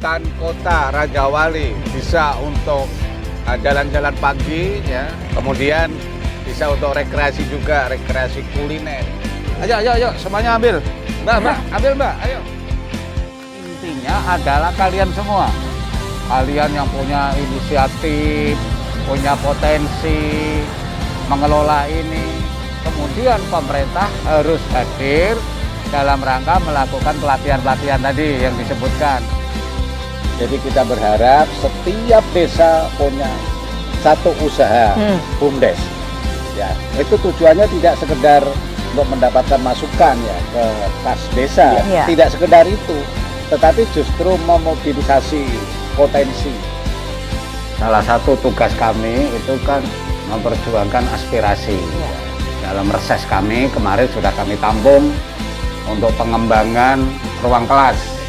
hutan kota Raja Wali. Bisa untuk jalan-jalan pagi ya. Kemudian bisa untuk rekreasi juga, rekreasi kuliner. Ayo, semuanya ambil. Mbak, ambil Mbak, ayo. Intinya adalah kalian semua. Kalian yang punya inisiatif, punya potensi, mengelola ini. Kemudian pemerintah harus hadir dalam rangka melakukan pelatihan-pelatihan tadi yang disebutkan. Jadi kita berharap setiap desa punya satu usaha BUMDes. Ya, itu tujuannya tidak sekedar untuk mendapatkan masukan ya ke kas desa, tidak sekedar itu, tetapi justru memobilisasi potensi. Salah satu tugas kami itu kan memperjuangkan aspirasi. Dalam reses kami kemarin sudah kami tampung untuk pengembangan ruang kelas.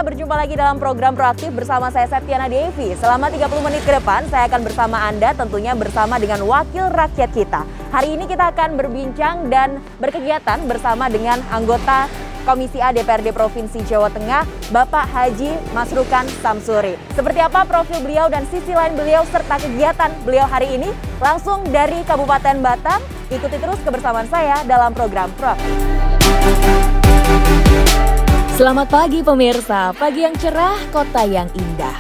Berjumpa lagi dalam program Proaktif bersama saya Septiana Devi. Selama 30 menit ke depan saya akan bersama Anda tentunya bersama dengan wakil rakyat kita. Hari ini kita akan berbincang dan berkegiatan bersama dengan anggota Komisi A DPRD Provinsi Jawa Tengah, Bapak Haji Masrukan Samsuri. Seperti apa profil beliau dan sisi lain beliau serta kegiatan beliau hari ini? Langsung dari Kabupaten Batang, ikuti terus kebersamaan saya dalam program Proaktif. Selamat pagi pemirsa, pagi yang cerah, kota yang indah.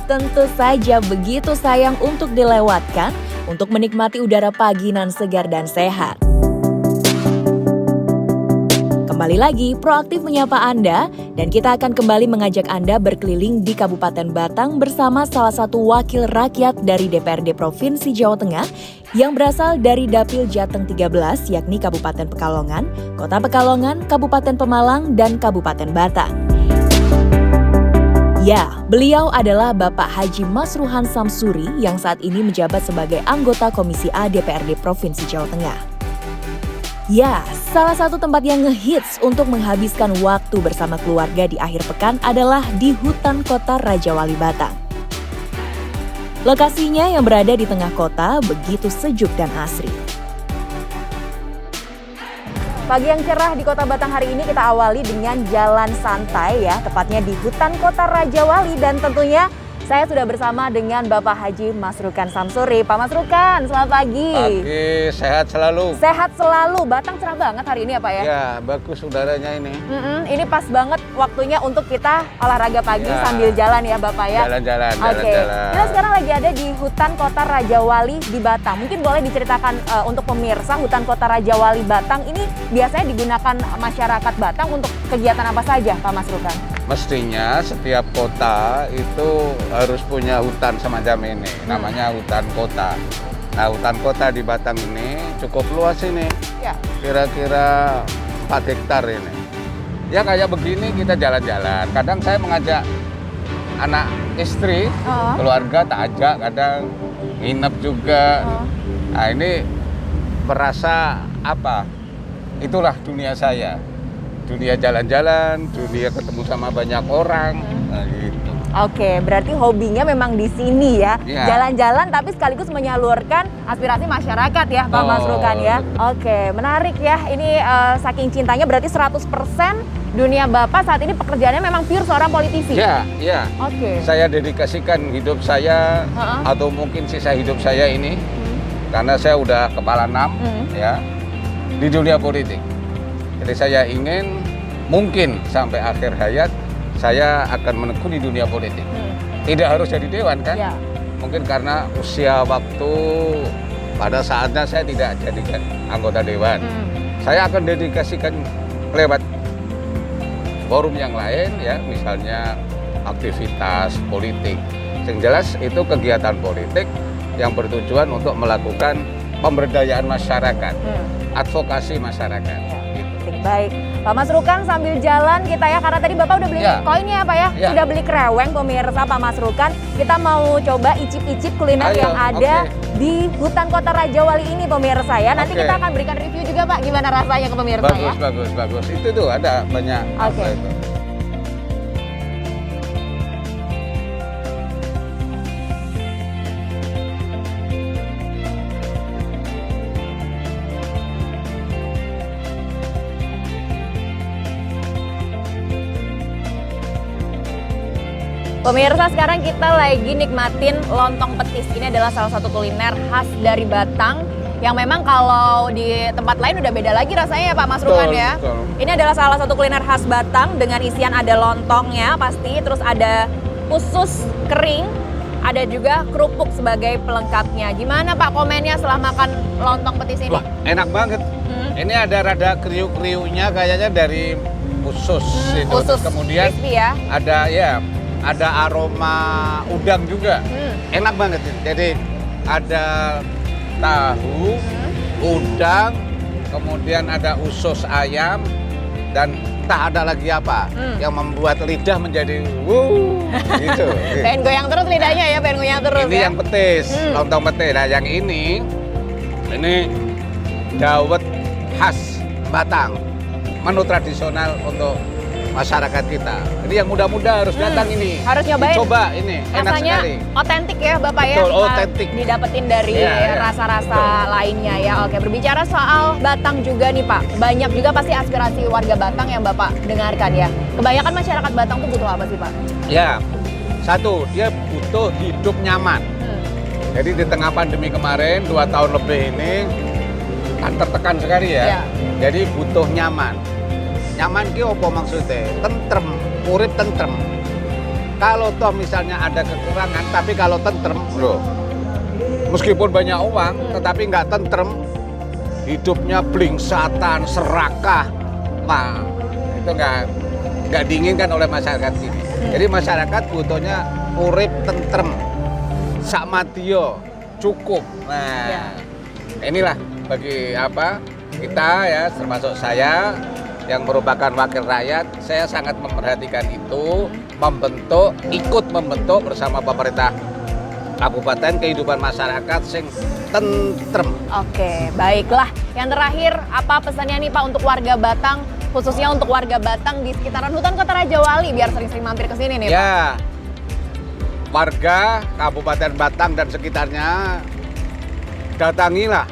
Tentu saja begitu sayang untuk dilewatkan, untuk menikmati udara pagi nan segar dan sehat. Kembali lagi, Proaktif menyapa Anda, dan kita akan kembali mengajak Anda berkeliling di Kabupaten Batang bersama salah satu wakil rakyat dari DPRD Provinsi Jawa Tengah yang berasal dari Dapil Jateng 13, yakni Kabupaten Pekalongan, Kota Pekalongan, Kabupaten Pemalang, dan Kabupaten Batang. Ya, beliau adalah Bapak Haji Masruhan Samsuri yang saat ini menjabat sebagai anggota Komisi A DPRD Provinsi Jawa Tengah. Ya, salah satu tempat yang ngehits untuk menghabiskan waktu bersama keluarga di akhir pekan adalah di hutan kota Raja Wali Batang. Lokasinya yang berada di tengah kota begitu sejuk dan asri. Pagi yang cerah di Kota Batang hari ini kita awali dengan jalan santai ya, tepatnya di hutan kota Raja Wali, dan tentunya saya sudah bersama dengan Bapak Haji Masrukan Samsuri. Pak Masrukan, selamat pagi. Pagi, sehat selalu. Sehat selalu. Batang cerah banget hari ini ya Pak ya? Ya, bagus udaranya ini. Ini pas banget waktunya untuk kita olahraga pagi sambil jalan ya Bapak ya? Jalan-jalan, Oke. jalan-jalan. Kita sekarang lagi ada di hutan kota Raja Wali di Batang. Mungkin boleh diceritakan untuk pemirsa, hutan kota Raja Wali Batang ini biasanya digunakan masyarakat Batang untuk kegiatan apa saja Pak Masrukan? Mestinya setiap kota itu harus punya hutan semacam ini, namanya hutan kota. Nah, hutan kota di Batang ini cukup luas ini, kira-kira 4 hektar ini. Ya kayak begini kita jalan-jalan, kadang saya mengajak anak istri, keluarga tak ajak, kadang nginep juga. Nah ini merasa apa, itulah dunia saya. Dunia jalan-jalan, dunia ketemu sama banyak orang, nah gitu. Oke, berarti hobinya memang di sini ya, jalan-jalan tapi sekaligus menyalurkan aspirasi masyarakat ya Pak Masrukan ya. Oke, menarik ya, ini saking cintanya berarti 100% dunia Bapak saat ini pekerjaannya memang pure seorang politisi? Iya. Oke. Saya dedikasikan hidup saya, atau mungkin sisa hidup saya ini, karena saya udah kepala 6 ya, di dunia politik. Jadi saya ingin mungkin sampai akhir hayat saya akan menekuni dunia politik. Tidak harus jadi dewan kan? Mungkin karena usia waktu pada saatnya saya tidak jadi anggota dewan. Saya akan dedikasikan lewat forum yang lain ya, misalnya aktivitas politik. Yang jelas itu kegiatan politik yang bertujuan untuk melakukan pemberdayaan masyarakat, advokasi masyarakat. Asik, baik. Pak Masrukan sambil jalan kita ya, karena tadi Bapak udah beli koinnya ya Pak ya, sudah beli kreweng pemirsa Pak Masrukan. Kita mau coba icip-icip kuliner yang ada di hutan kota Raja Wali ini pemirsa ya. Nanti kita akan berikan review juga Pak, gimana rasanya ke pemirsa ya. Bagus. Itu tuh ada banyak apa itu. Pemirsa, sekarang kita lagi nikmatin lontong petis. Ini adalah salah satu kuliner khas dari Batang yang memang kalau di tempat lain udah beda lagi rasanya ya Pak Masrukan ya. Betul. Ini adalah salah satu kuliner khas Batang dengan isian ada lontongnya pasti, terus ada usus kering, ada juga kerupuk sebagai pelengkapnya. Gimana Pak komennya setelah makan lontong petis ini? Wah, enak banget. Ini ada rada kriuk-kriuknya kayaknya dari usus itu. Usus Kemudian crispy ya. ada aroma udang juga. Enak banget. Jadi ada tahu, udang, kemudian ada usus ayam, dan tak ada lagi apa yang membuat lidah menjadi gitu. Pengen goyang terus lidahnya ya, pengen goyang terus Ini ya. yang petis, lontong petis. Nah yang ini dawet khas Batang, menu tradisional untuk masyarakat kita. Ini yang muda-muda harus datang ini. Harus nyobain. Coba ini, enak Rasanya sekali. otentik ya Bapak ya. Betul, otentik. Didapetin dari rasa-rasa betul. lainnya ya. Oke, berbicara soal Batang juga nih Pak. Banyak juga pasti aspirasi warga Batang yang Bapak dengarkan ya. Kebanyakan masyarakat Batang tuh butuh apa sih Pak? Ya, satu, dia butuh hidup nyaman. Jadi di tengah pandemi kemarin, 2 tahun lebih ini, kan tertekan sekali ya. Jadi butuh nyaman. Nyaman ki apa maksudnya? Tentrem, urip tentrem. Kalau toh misalnya ada kekurangan, tapi kalau tentrem, loh, meskipun banyak uang, tetapi nggak tentrem, hidupnya blingsatan, serakah, nah itu nggak diinginkan oleh masyarakat ini. Jadi masyarakat butuhnya urip tentrem, sakmatio, cukup. Nah, inilah bagi kita ya, termasuk saya yang merupakan wakil rakyat, saya sangat memperhatikan itu, ikut membentuk bersama pemerintah kabupaten kehidupan masyarakat sing tentrem. Oke, baiklah. Yang terakhir, apa pesannya nih Pak untuk warga Batang, khususnya untuk warga Batang di sekitaran hutan kota Raja Wali, biar sering-sering mampir ke sini nih Pak? Ya, warga Kabupaten Batang dan sekitarnya, datangilah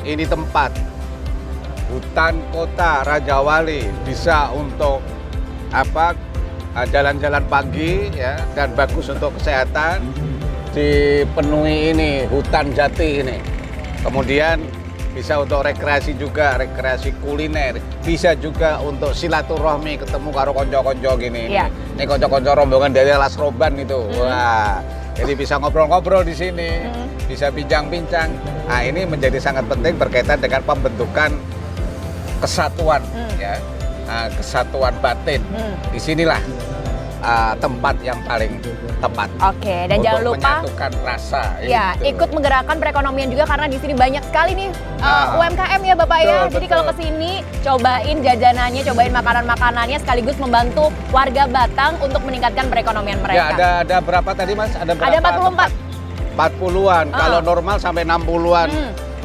ini tempat. Hutan kota Raja Wali bisa untuk jalan-jalan pagi ya, dan bagus untuk kesehatan. Dipenuhi ini hutan jati ini. Kemudian bisa untuk rekreasi juga, rekreasi kuliner. Bisa juga untuk silaturahmi, ketemu karo konco-konco gini. Ini konco-konco rombongan dari Las Roban itu. Wah, jadi bisa ngobrol-ngobrol di sini, bisa bincang-bincang. Nah, ini menjadi sangat penting berkaitan dengan pembentukan kesatuan ya, kesatuan batin. Disinilah tempat yang paling tepat. Oke, dan jangan lupa menyatukan rasa. Ya, itu. ikut menggerakkan perekonomian juga karena di sini banyak sekali nih UMKM ya Bapak ya. Jadi kalau ke sini cobain jajanannya, cobain makanan-makanannya sekaligus membantu warga Batang untuk meningkatkan perekonomian mereka. Ya, ada berapa tadi Mas? Ada berapa? Ada 44. 40-an. Kalau normal sampai 60-an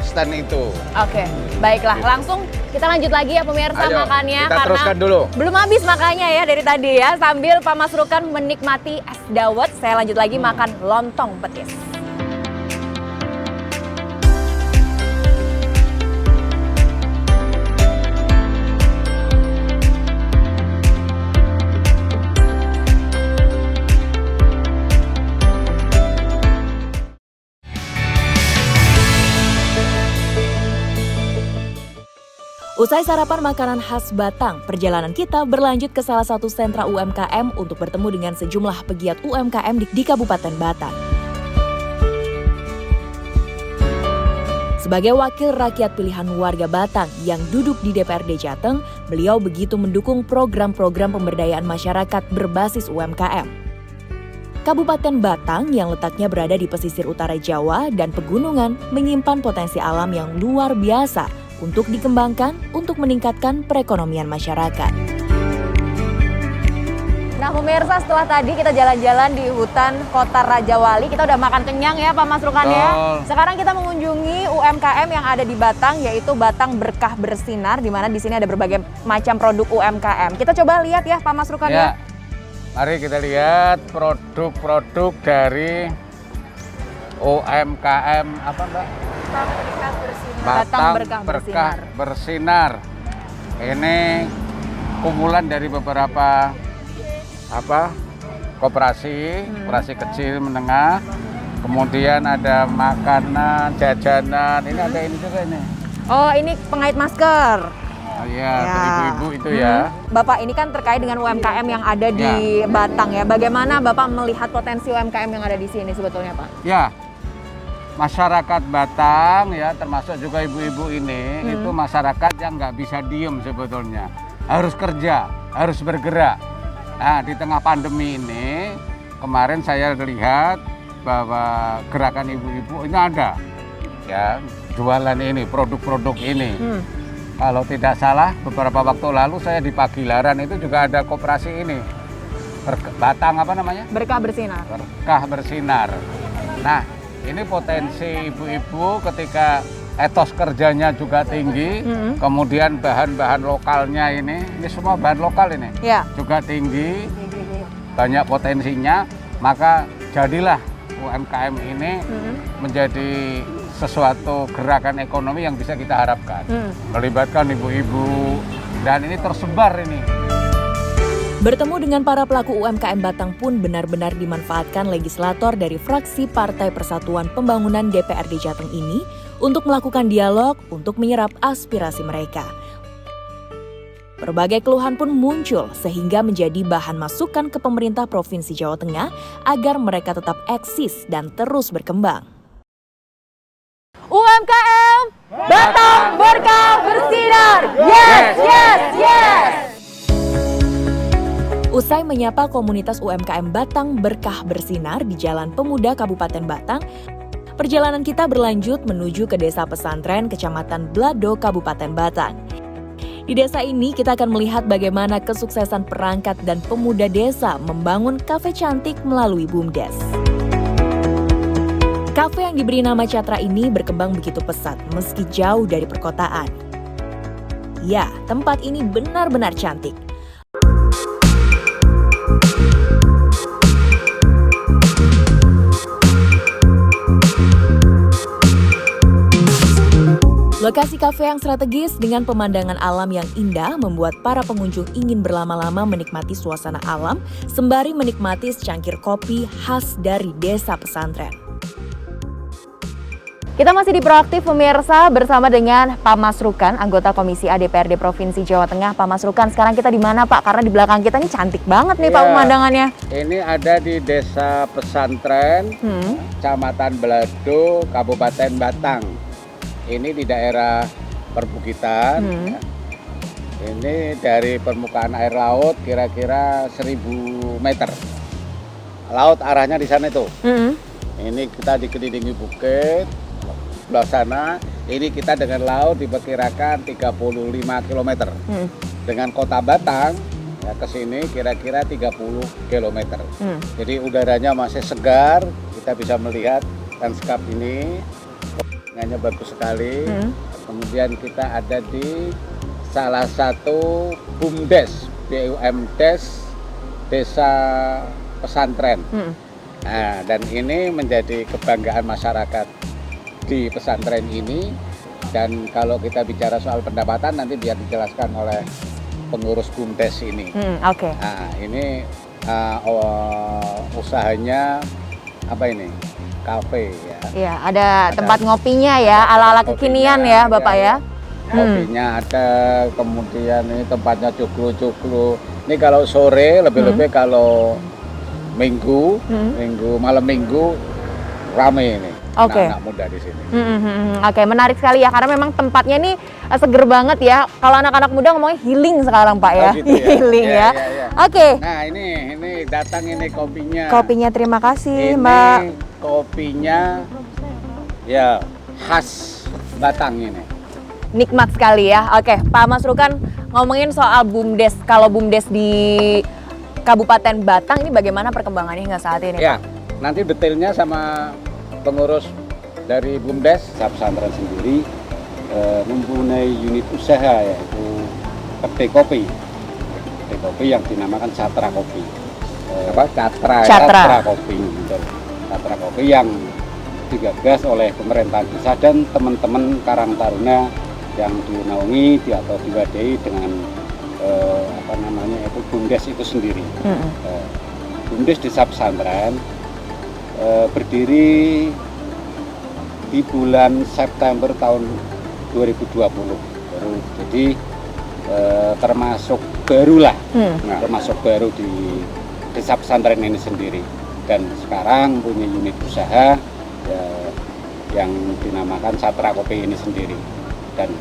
stand itu. Oke, baiklah. Langsung kita lanjut lagi ya pemirsa. Ayo, makannya kita karena teruskan dulu. Belum habis makannya ya dari tadi ya. Sambil Pak Masrukan menikmati es dawet, saya lanjut lagi makan lontong petis. Usai sarapan makanan khas Batang, perjalanan kita berlanjut ke salah satu sentra UMKM untuk bertemu dengan sejumlah pegiat UMKM di Kabupaten Batang. Sebagai wakil rakyat pilihan warga Batang yang duduk di DPRD Jateng, beliau begitu mendukung program-program pemberdayaan masyarakat berbasis UMKM. Kabupaten Batang yang letaknya berada di pesisir utara Jawa dan pegunungan menyimpan potensi alam yang luar biasa, untuk dikembangkan untuk meningkatkan perekonomian masyarakat. Nah pemirsa, setelah tadi kita jalan-jalan di hutan Kota Raja Wali, kita udah makan kenyang ya Pak Masrukan ya. Sekarang kita mengunjungi UMKM yang ada di Batang, yaitu Batang Berkah Bersinar, di mana di sini ada berbagai macam produk UMKM. Kita coba lihat ya Pak Masrukan ya. Mari kita lihat produk-produk dari UMKM apa Mbak? Batang Berkah Bersinar. Ini kumpulan dari beberapa koperasi kecil menengah, kemudian ada makanan, jajanan, ini ada ini juga ini. Oh ini pengait masker. Oh iya, ibu-ibu itu ya. Bapak ini kan terkait dengan UMKM yang ada di Batang ya. Bagaimana Bapak melihat potensi UMKM yang ada di sini sebetulnya Pak? Ya, masyarakat Batang ya, termasuk juga ibu-ibu ini, itu masyarakat yang nggak bisa diem sebetulnya. Harus kerja, harus bergerak. Nah, di tengah pandemi ini, kemarin saya lihat bahwa gerakan ibu-ibu ini ada, ya, jualan ini, produk-produk ini. Kalau tidak salah, beberapa waktu lalu saya di Pagilaran itu juga ada koperasi ini, Batang apa namanya? Berkah Bersinar. Berkah Bersinar. Nah, ini potensi ibu-ibu ketika etos kerjanya juga tinggi, kemudian bahan-bahan lokalnya ini semua bahan lokal ini, juga tinggi, banyak potensinya, maka jadilah UMKM ini menjadi sesuatu gerakan ekonomi yang bisa kita harapkan, melibatkan ibu-ibu, dan ini tersebar ini. Bertemu dengan para pelaku UMKM Batang pun benar-benar dimanfaatkan legislator dari fraksi Partai Persatuan Pembangunan DPRD Jateng ini untuk melakukan dialog untuk menyerap aspirasi mereka. Berbagai keluhan pun muncul sehingga menjadi bahan masukan ke pemerintah Provinsi Jawa Tengah agar mereka tetap eksis dan terus berkembang. UMKM Batang Berkah Bersinar. Yes, yes, yes. Usai menyapa komunitas UMKM Batang Berkah Bersinar di Jalan Pemuda Kabupaten Batang, perjalanan kita berlanjut menuju ke Desa Pesantren Kecamatan Blado Kabupaten Batang. Di desa ini kita akan melihat bagaimana kesuksesan perangkat dan pemuda desa membangun kafe cantik melalui BUMDes. Kafe yang diberi nama Catra ini berkembang begitu pesat meski jauh dari perkotaan. Ya, tempat ini benar-benar cantik. Lokasi kafe yang strategis dengan pemandangan alam yang indah membuat para pengunjung ingin berlama-lama menikmati suasana alam sembari menikmati secangkir kopi khas dari desa pesantren. Kita masih di Proaktif pemirsa bersama dengan Pak Masrukan, anggota Komisi A DPRD Provinsi Jawa Tengah. Pak Masrukan, sekarang kita di mana Pak? Karena di belakang kita ini cantik banget nih Pak pemandangannya. Ini ada di Desa Pesantren, Kecamatan Blado, Kabupaten Batang. Ini di daerah perbukitan. Ya. Ini dari permukaan air laut kira-kira 1000 meter. Laut arahnya di sana itu. Ini kita dikelilingi bukit. Sebelah sana, ini kita dengan laut diperkirakan 35 km. Dengan kota Batang ya, ke sini kira-kira 30 km. Jadi udaranya masih segar, kita bisa melihat lanskap ini. Hanya bagus sekali. Kemudian kita ada di salah satu BUMDes, BUMDes Desa Pesantren. Nah, dan ini menjadi kebanggaan masyarakat di pesantren ini. Dan kalau kita bicara soal pendapatan nanti biar dijelaskan oleh pengurus BUMDes ini. Nah, ini usahanya apa ini? Kafe ya. Iya, ada tempat ngopinya ya, ala-ala kekinian ya, Bapak ya. Kopinya ada, kemudian ini tempatnya cuklu-cuklu. Ini kalau sore, lebih-lebih kalau minggu, malam minggu rame ini. Anak-anak muda di sini. Oke, menarik sekali ya, karena memang tempatnya ini seger banget ya. Kalau anak-anak muda ngomongnya healing sekarang Pak ya. Gitu ya? Healing ya. Oke. Nah ini datang ini kopinya. Kopinya terima kasih ini Mbak. Kopinya ya khas Batang ini. nikmat sekali ya. Oke, Pak Masrukan, ngomongin soal BUMDes. Kalau BUMDes di Kabupaten Batang ini bagaimana perkembangannya hingga saat ini? Ya, nanti detailnya sama pengurus dari BUMDes. Desa Pesantren sendiri mempunyai unit usaha yaitu kedai kopi. Kedai kopi yang dinamakan Catra Kopi. Catra. Kopi, betul. Catra Kopi yang digagas oleh pemerintah desa dan teman-teman Karang Taruna yang dinaungi atau diwadai dengan itu BUMDes itu sendiri. BUMDes Desa Pesantren berdiri di bulan September tahun 2020 baru, jadi termasuk baru lah, termasuk baru di Desa Pesantren ini sendiri, dan sekarang punya unit usaha yang dinamakan Catra Kopi ini sendiri. Dan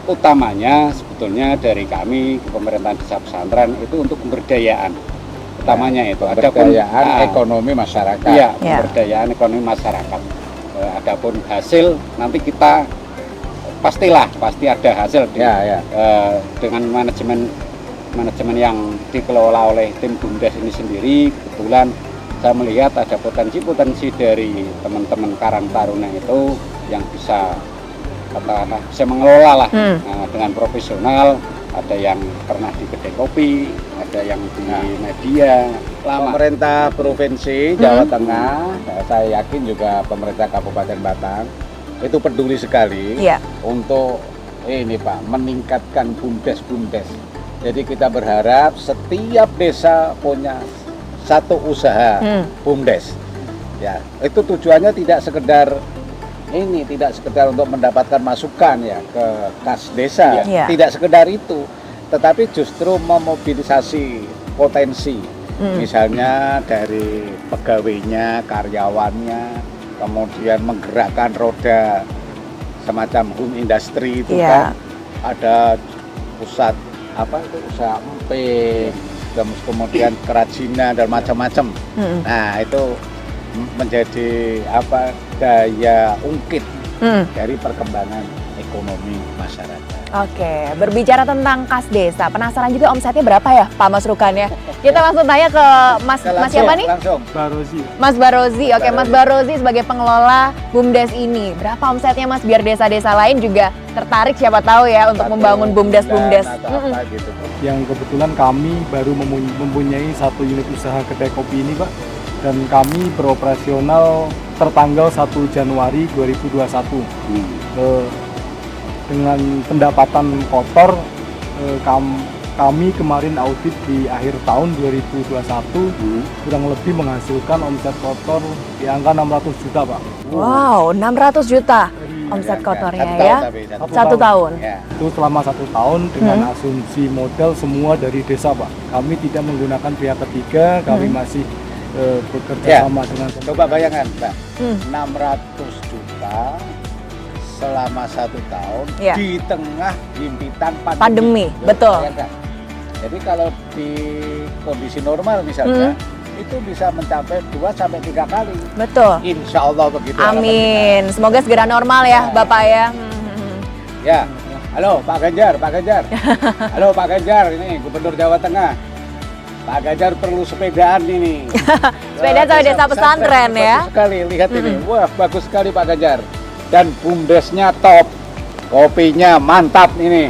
utamanya sebetulnya dari kami ke pemerintahan Desa Pesantren itu untuk pemberdayaan, utamanya itu Pemberdayaan ekonomi masyarakat. Iya, pemberdayaan ekonomi masyarakat. Adapun hasil nanti kita pasti ada hasil dengan manajemen yang dikelola oleh tim BUMDes ini sendiri. Kebetulan saya melihat ada potensi dari teman-teman Karang Taruna itu yang bisa mengelola lah dengan profesional. Ada yang pernah di kedai kopi, ada yang di media lama. Pemerintah Provinsi Jawa Tengah, saya yakin juga pemerintah Kabupaten Batang itu peduli sekali untuk ini Pak, meningkatkan BUMDes. Jadi kita berharap setiap desa punya satu usaha BUMDes. Ya, itu tujuannya tidak sekedar untuk mendapatkan masukan ya ke kas desa, tidak sekedar itu, tetapi justru memobilisasi potensi, misalnya dari pegawainya, karyawannya, kemudian menggerakkan roda semacam home industry itu kan, ada pusat usaha emping, kemudian kerajinan dan macam-macam. Nah itu menjadi daya ungkit dari perkembangan ekonomi masyarakat. Oke, berbicara tentang kas desa, penasaran juga omsetnya berapa ya Pak Masrukan ya? Kita langsung tanya ke Mas siapa nih? Langsung. Mas Barozi. Oke, Mas Barozi sebagai pengelola BUMDes ini, berapa omsetnya Mas biar desa-desa lain juga tertarik siapa tahu ya untuk membangun BUMDes. Gitu. Yang kebetulan kami baru mempunyai satu unit usaha kedai kopi ini Pak, dan kami beroperasional tertanggal 1 Januari 2021. Dengan pendapatan kotor, kami kemarin audit di akhir tahun 2021 kurang lebih menghasilkan omset kotor di angka 600 juta Pak. Wow, 600 juta omset kotornya ya? Satu tahun. Itu selama 1 tahun dengan asumsi modal semua dari desa Pak. Kami tidak menggunakan pihak ketiga, kami masih bekerja sama dengan. Coba bayangkan Mbak, 600 juta selama 1 tahun di tengah himpitan pandemi. Betul. Bayangkan. Jadi kalau di kondisi normal misalnya, itu bisa mencapai 2-3 kali. Betul. Insya Allah begitu. Amin. Semoga segera normal ya Bapak ya. Ya, halo Pak Ganjar. Halo Pak Ganjar, ini Gubernur Jawa Tengah. Pak Ganjar perlu sepedaan ini. Sepeda sama desa pesantren ya. Bagus sekali, lihat ini. Wah, bagus sekali Pak Ganjar. Dan BUMDesnya top, kopinya mantap ini.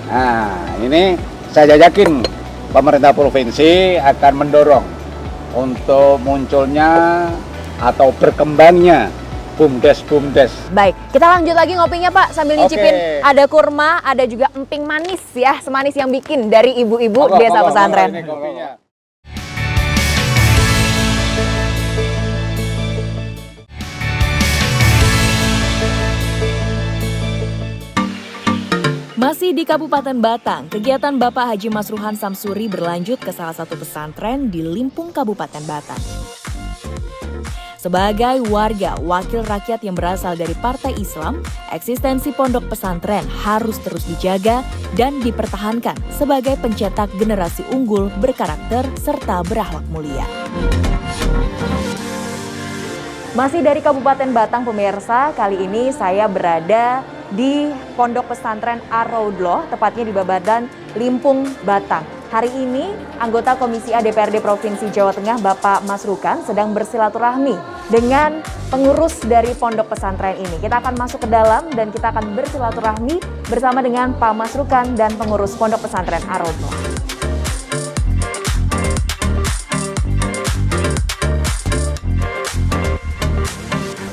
Nah, ini saya yakin pemerintah provinsi akan mendorong untuk munculnya atau berkembangnya BUMDes. Baik, kita lanjut lagi ngopinya Pak sambil nyicipin. Ada kurma, ada juga emping manis ya, semanis yang bikin dari ibu-ibu desa pesantren. Ini kopinya. Masih di Kabupaten Batang, kegiatan Bapak Haji Masruhan Samsuri berlanjut ke salah satu pesantren di Limpung, Kabupaten Batang. Sebagai warga wakil rakyat yang berasal dari Partai Islam, eksistensi pondok pesantren harus terus dijaga dan dipertahankan sebagai pencetak generasi unggul berkarakter serta berakhlak mulia. Masih dari Kabupaten Batang pemirsa, kali ini saya berada di Pondok Pesantren Ar-Raudloh, tepatnya di Babadan, Limpung, Batang. Hari ini, anggota Komisi A DPRD Provinsi Jawa Tengah, Bapak Mas Rukan, sedang bersilaturahmi dengan pengurus dari Pondok Pesantren ini. Kita akan masuk ke dalam dan kita akan bersilaturahmi bersama dengan Pak Mas Rukan dan pengurus Pondok Pesantren Ar-Raudloh.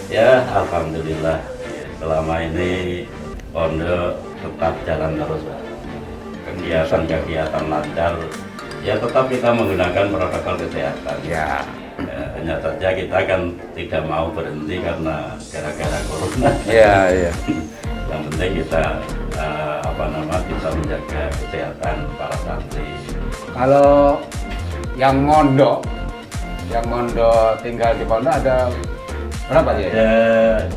Ya, alhamdulillah. Selama ini pondok tetap jalan terus, Pak. Kegiatan-kegiatan lancar. Ya, tetap kita menggunakan protokol kesehatan. Ya. Hanya saja kita kan tidak mau berhenti karena gara-gara corona. Iya, iya. Yang penting kita bisa menjaga kesehatan para santri. Kalau yang mondok tinggal di pondok ada berapa ya? Ada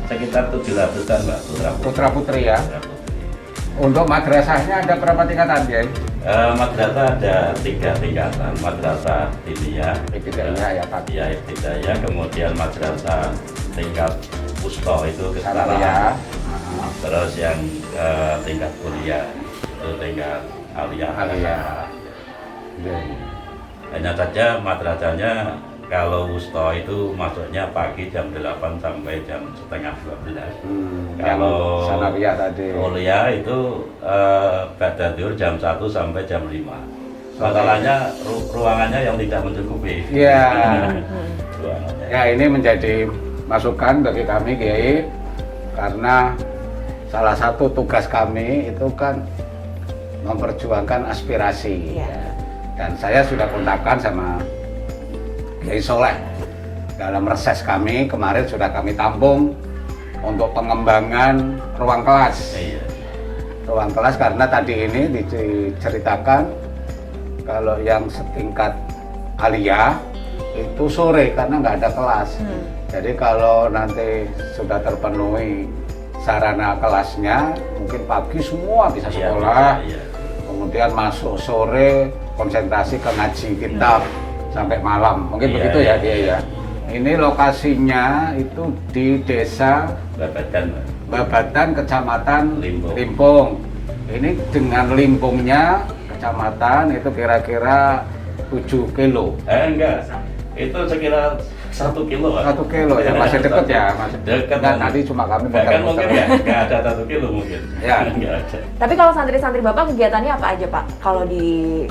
sekitar 700-an, Mbak, Putra putri ya. putra-putri. Untuk madrasahnya ada berapa tingkatan ya? Madrasah ada 3 tingkatan, madrasah diniyah, Ibtidaiyah ya, Pak. ya ibtidaiyah, kemudian madrasah tingkat wusta itu Aliyah. kesetaraan, terus yang tingkat kuliah itu tingkat aliyah. Aliyah. Hanya saja madrasahnya kalau wusta itu masuknya pagi jam 8 sampai jam setengah 12. Kalau sanawiyah tadi. kuliah itu ba'da zuhur jam 1 sampai jam 5. Masalahnya ruangannya yang tidak mencukupi. Iya. Ruangannya. Ya, ini menjadi masukan bagi kami Kiai, karena salah satu tugas kami itu kan memperjuangkan aspirasi. Iya. Dan saya sudah kontakkan sama Kiai Soleh. Dalam reses kami kemarin sudah kami tampung untuk pengembangan ruang kelas. Iya. Ruang kelas karena tadi ini diceritakan kalau yang setingkat aliyah itu sore karena nggak ada kelas. Jadi kalau nanti sudah terpenuhi sarana kelasnya, mungkin pagi semua bisa Iya, sekolah. iya. Kemudian masuk sore konsentrasi ke ngaji kitab sampai malam. Mungkin Iya, begitu ya iya, dia iya. ya. Ini lokasinya itu di Desa Babadan, Mbak. Babatan, Kecamatan Limpung. Limpung. Ini dengan Limpungnya kecamatan itu kira-kira 7 kilo. Enggak. Itu sekira 1 kilo, Pak. 1 kilo ya, masih dekat ya, masih Dekat. Dan tadi cuma kami Bahkan mungkin muter-muter. ya, nggak ada 1 kilo mungkin. Ya. Nggak ada. Tapi kalau santri-santri Bapak kegiatannya apa aja Pak kalau di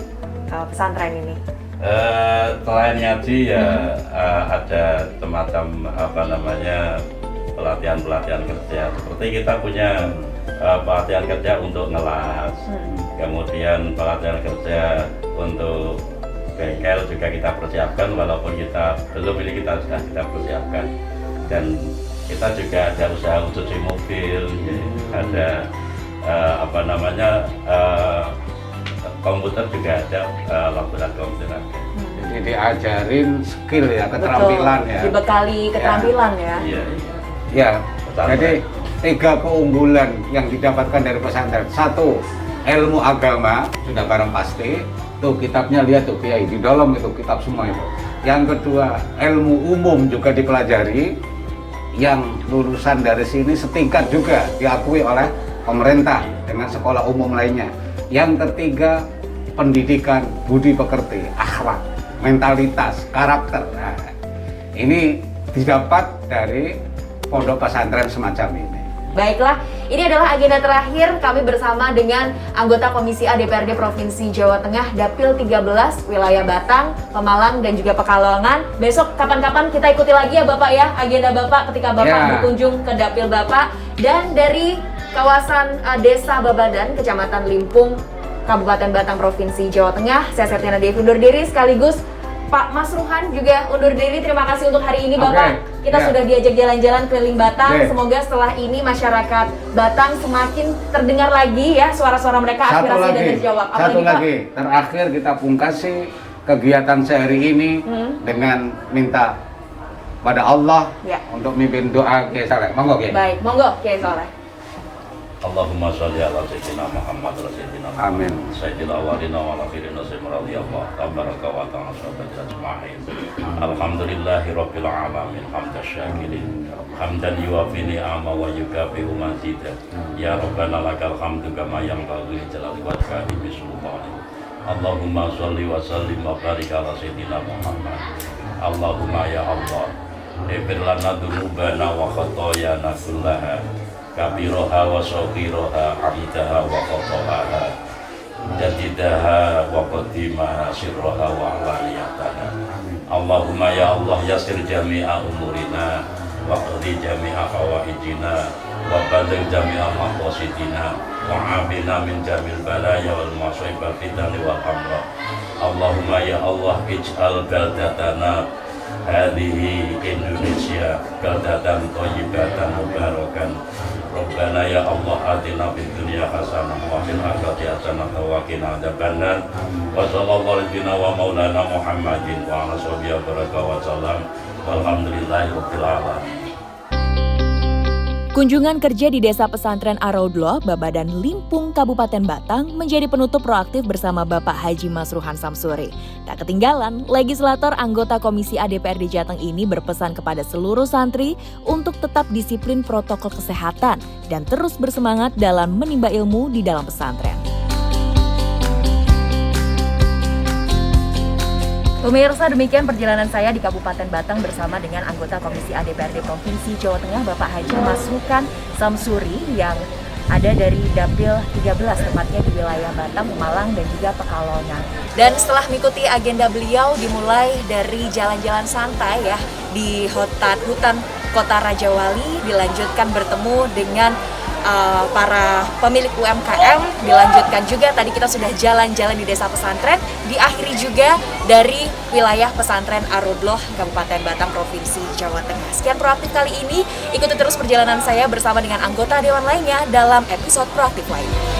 pesantren ini? Selain ngaji ya ada semacam pelatihan-pelatihan kerja. Seperti kita punya pelatihan kerja untuk ngelas, kemudian pelatihan kerja untuk bengkel juga kita persiapkan, walaupun kita belum, ini kita sudah kita persiapkan. Dan kita juga ada usaha cuci mobil, ada komputer juga ada, laboratorium komputer. Jadi diajarin skill ya, keterampilan Betul. ya. Dibekali keterampilan ya. Iya. Ya, Pesantren. jadi 3 keunggulan yang didapatkan dari pesantren. 1, ilmu agama sudah barang pasti. Tuh kitabnya lihat tuh Kiai, di dalam itu kitab semua itu. Yang kedua, ilmu umum juga dipelajari. Yang lulusan dari sini setingkat juga diakui oleh pemerintah dengan sekolah umum lainnya. Yang ketiga, pendidikan budi pekerti, akhlak, mentalitas, karakter. Nah, ini didapat dari pondok pesantren semacam ini. Baiklah, ini adalah agenda terakhir kami bersama dengan anggota Komisi A DPRD Provinsi Jawa Tengah Dapil 13 wilayah Batang, Pemalang dan juga Pekalongan. Besok kapan-kapan kita ikuti lagi ya Bapak ya, agenda Bapak ketika Bapak Ya. berkunjung ke Dapil Bapak. Dan dari kawasan Desa Babadan, Kecamatan Limpung, Kabupaten Batang, Provinsi Jawa Tengah, saya Septiana Devi undur diri, sekaligus Pak Mas Ruhan juga undur diri. Terima kasih untuk hari ini Bapak. Kita Ya. sudah diajak jalan-jalan keliling Batang. Oke. Semoga setelah ini masyarakat Batang semakin terdengar lagi ya suara-suara mereka, aspirasi dan terjawab. Satu Pak? lagi. Terakhir kita pungkasi kegiatan sehari ini dengan minta pada Allah Ya. untuk mimpin doa Kiai Saleh. Monggo Kiai. Baik, monggo Kiai Soleh. Allahumma sholli ala sayyidina Muhammad wa sayyidina Amin. sayyidil awwalina wal akhirin sayyidina radhiyallahu tabaraka wa ta'ala sahabat ajma'in. Alhamdulillahi rabbil alamin hamdan syakirin hamdan yuwafi ni'ama wa yukafi mazida. Ya rabbana lakal hamdu kama yanbaghi li jalali wajhika bi sultani. Allahumma sholli wa sallim wa barik ala sayyidina Muhammad. Allahumma ya Allah, ighfir lana dzunubana wa khotoyana kullaha, kabiroha wa sogiroha, amidaha wa khotohaha, jadidaha wa qadimaha, sirroha wa alaniyataha. Allahumma ya Allah, yasir jami'a umurina, wa qdi jami'a hawaijina, wa baligh jami'a maqasidina, wa abina min jamil balaya wal masaiba fitani wal amra. Allahumma ya Allah, ij'al baldatana hadhihi Indonesia baldatan thayyibatan mubarakan. Rabbana ya Allah, atina fid dunya hasanah wa fil akhirati hasanah wa qina adzabannar. Wa sallallahu alaihi wa maulana Muhammadin wa ala sahbihi wa sallam. Walhamdulillahi rabbil alamin. Kunjungan kerja di Desa Pesantren Ar-Raudloh, Babadan Limpung, Kabupaten Batang menjadi penutup proaktif bersama Bapak Haji Masruhan Samsuri. Tak ketinggalan, legislator anggota Komisi A DPRD Jateng ini berpesan kepada seluruh santri untuk tetap disiplin protokol kesehatan dan terus bersemangat dalam menimba ilmu di dalam pesantren. Pemirsa, demikian perjalanan saya di Kabupaten Batang bersama dengan anggota Komisi A DPRD Provinsi Jawa Tengah, Bapak Haji Masruhan Samsuri yang ada dari Dapil 13, tepatnya di wilayah Batang, Pemalang, dan juga Pekalongan. Dan setelah mengikuti agenda beliau, dimulai dari jalan-jalan santai ya di hutan Kota Raja Wali, dilanjutkan bertemu dengan para pemilik UMKM, dilanjutkan juga tadi kita sudah jalan-jalan di desa pesantren, diakhiri juga dari wilayah pesantren Ar-Raudloh Kabupaten Batang Provinsi Jawa Tengah. Sekian Proaktif kali ini, ikuti terus perjalanan saya bersama dengan anggota dewan lainnya dalam episode Proaktif lainnya.